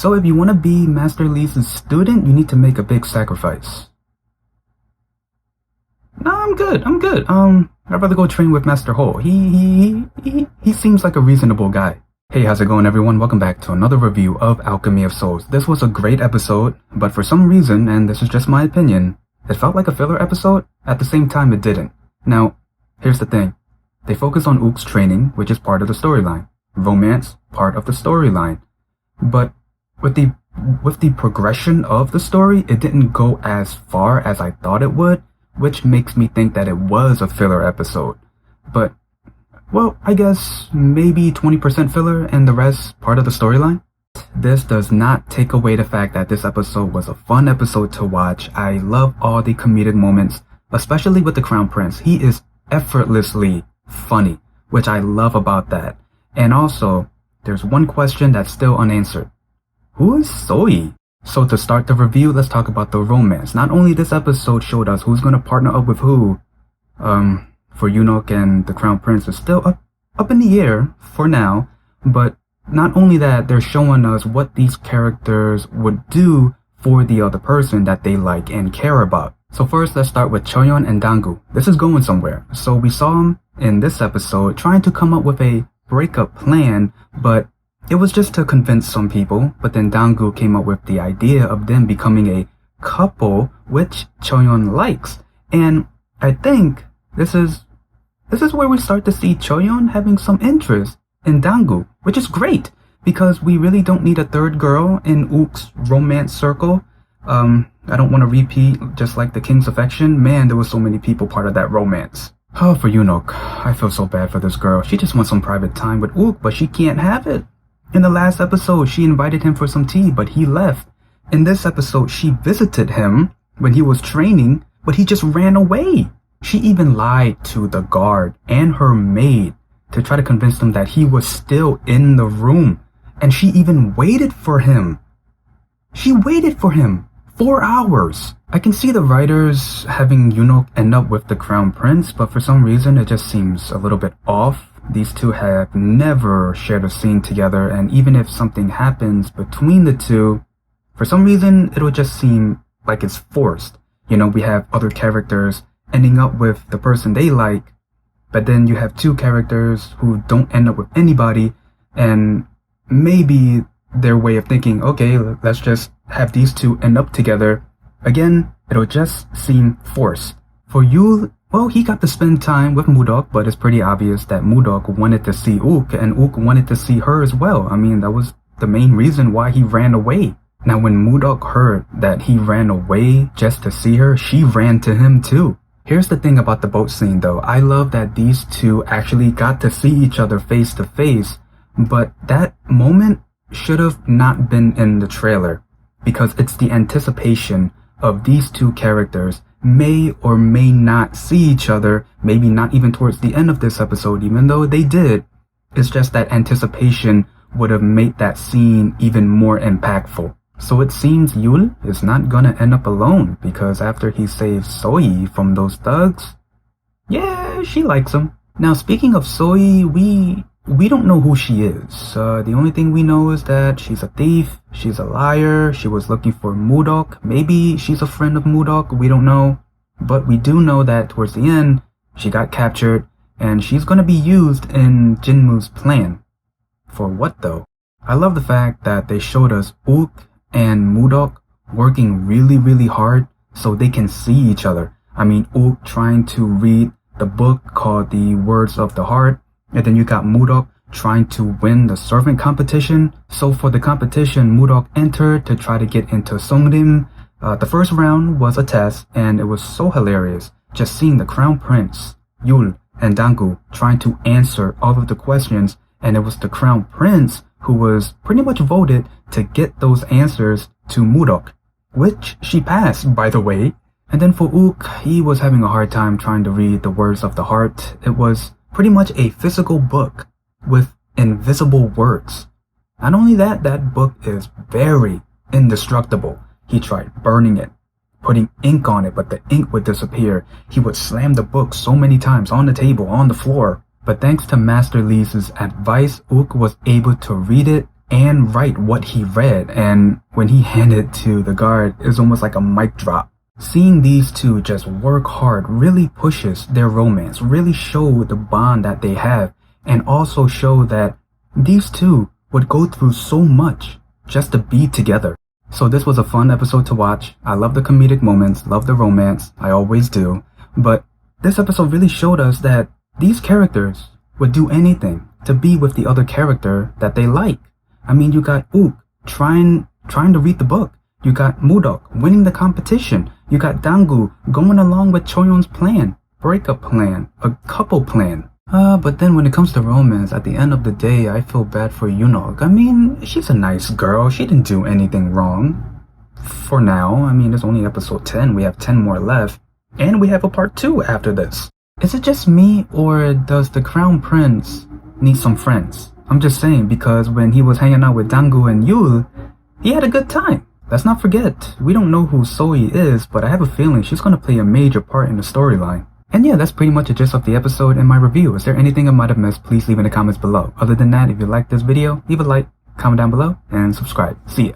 So if you want to be Master Lee's student, you need to make a big sacrifice. No, I'm good. I'd rather go train with Master Ho. He seems like a reasonable guy. Hey, how's it going, everyone? Welcome back to another review of Alchemy of Souls. This was a great episode, but for some reason, and this is just my opinion, it felt like a filler episode. At the same time, it didn't. Now, here's the thing. They focus on Wook's training, which is part of the storyline. Romance, part of the storyline. But with the progression of the story, it didn't go as far as I thought it would, which makes me think that it was a filler episode. But, well, I guess maybe 20% filler and the rest part of the storyline. This does not take away the fact that this episode was a fun episode to watch. I love all the comedic moments, especially with the Crown Prince. He is effortlessly funny, which I love about that. And also, there's one question that's still unanswered. Who is SoYi? So to start the review, let's talk about the romance. Not only this episode showed us who's gonna partner up with who, for MuDeok and the Crown Prince is still up in the air for now, but not only that, they're showing us what these characters would do for the other person that they like and care about. So first, let's start with Choyeon and Dangu. This is going somewhere. So we saw him in this episode trying to come up with a breakup plan, but it was just to convince some people. But then Dangu came up with the idea of them becoming a couple, which Choyeon likes. And I think this is where we start to see Choyeon having some interest in Dangu, which is great because we really don't need a third girl in Wook's romance circle. I don't want to repeat just like the King's Affection. Man, there was so many people part of that romance. Oh, for MuDeok, I feel so bad for this girl. She just wants some private time with Wook, but she can't have it. In the last episode, she invited him for some tea, but he left. In this episode, she visited him when he was training, but he just ran away. She even lied to the guard and her maid to try to convince them that he was still in the room. And she even waited for him. She waited for him 4 hours. I can see the writers having MuDeok end up with the Crown Prince, but for some reason it just seems a little bit off. These two have never shared a scene together, and even if something happens between the two, for some reason it'll just seem like it's forced. You know, we have other characters ending up with the person they like, but then you have two characters who don't end up with anybody, and maybe their way of thinking, okay, let's just have these two end up together. Again, it'll just seem forced. For Yul, well, he got to spend time with MuDeok, but it's pretty obvious that MuDeok wanted to see Wook, and Wook wanted to see her as well. I mean, that was the main reason why he ran away. Now, when MuDeok heard that he ran away just to see her, she ran to him too. Here's the thing about the boat scene though. I love that these two actually got to see each other face to face, but that moment should have not been in the trailer because it's the anticipation of these two characters may or may not see each other, maybe not even towards the end of this episode, even though they did. It's just that anticipation would have made that scene even more impactful. So it seems Yul is not gonna end up alone because after he saves SoYi from those thugs, yeah, she likes him. Now speaking of SoYi, we don't know who she is. The only thing we know is that she's a thief, she's a liar, she was looking for MuDeok. Maybe she's a friend of MuDeok, we don't know. But we do know that towards the end, she got captured and she's gonna be used in Jinmu's plan. For what though? I love the fact that they showed us Wook and MuDeok working really hard so they can see each other. I mean, Wook trying to read the book called The Words of the Heart, and then you got MuDeok trying to win the servant competition. So for the competition, MuDeok entered to try to get into Songrim. The first round was a test, and it was so hilarious just seeing the Crown Prince, Yul, and Dangu trying to answer all of the questions, and it was the Crown Prince who was pretty much voted to get those answers to MuDeok, which she passed, by the way. And then for Wook, he was having a hard time trying to read the Words of the Heart. It was pretty much a physical book with invisible words. Not only that, that book is very indestructible. He tried burning it, putting ink on it, but the ink would disappear. He would slam the book so many times on the table, on the floor. But thanks to Master Lee's advice, Wook was able to read it and write what he read, and when he handed it to the guard, it was almost like a mic drop. Seeing these two just work hard really pushes their romance, really show the bond that they have, and also show that these two would go through so much just to be together. So this was a fun episode to watch. I love the comedic moments, love the romance, I always do, but this episode really showed us that these characters would do anything to be with the other character that they like. I mean, you got Wook trying to read the book. You got MuDeok winning the competition. You got Dangu going along with Choyeon's plan, breakup plan, a couple plan. But then when it comes to romance, at the end of the day, I feel bad for Yoonok. I mean, she's a nice girl. She didn't do anything wrong. For now, I mean, it's only episode 10. We have 10 more left. And we have a part 2 after this. Is it just me, or does the Crown Prince need some friends? I'm just saying, because when he was hanging out with Dangu and Yul, he had a good time. Let's not forget, we don't know who SoYi is, but I have a feeling she's going to play a major part in the storyline. And yeah, that's pretty much the gist of the episode and my review. Is there anything I might have missed? Please leave in the comments below. Other than that, if you liked this video, leave a like, comment down below, and subscribe. See ya.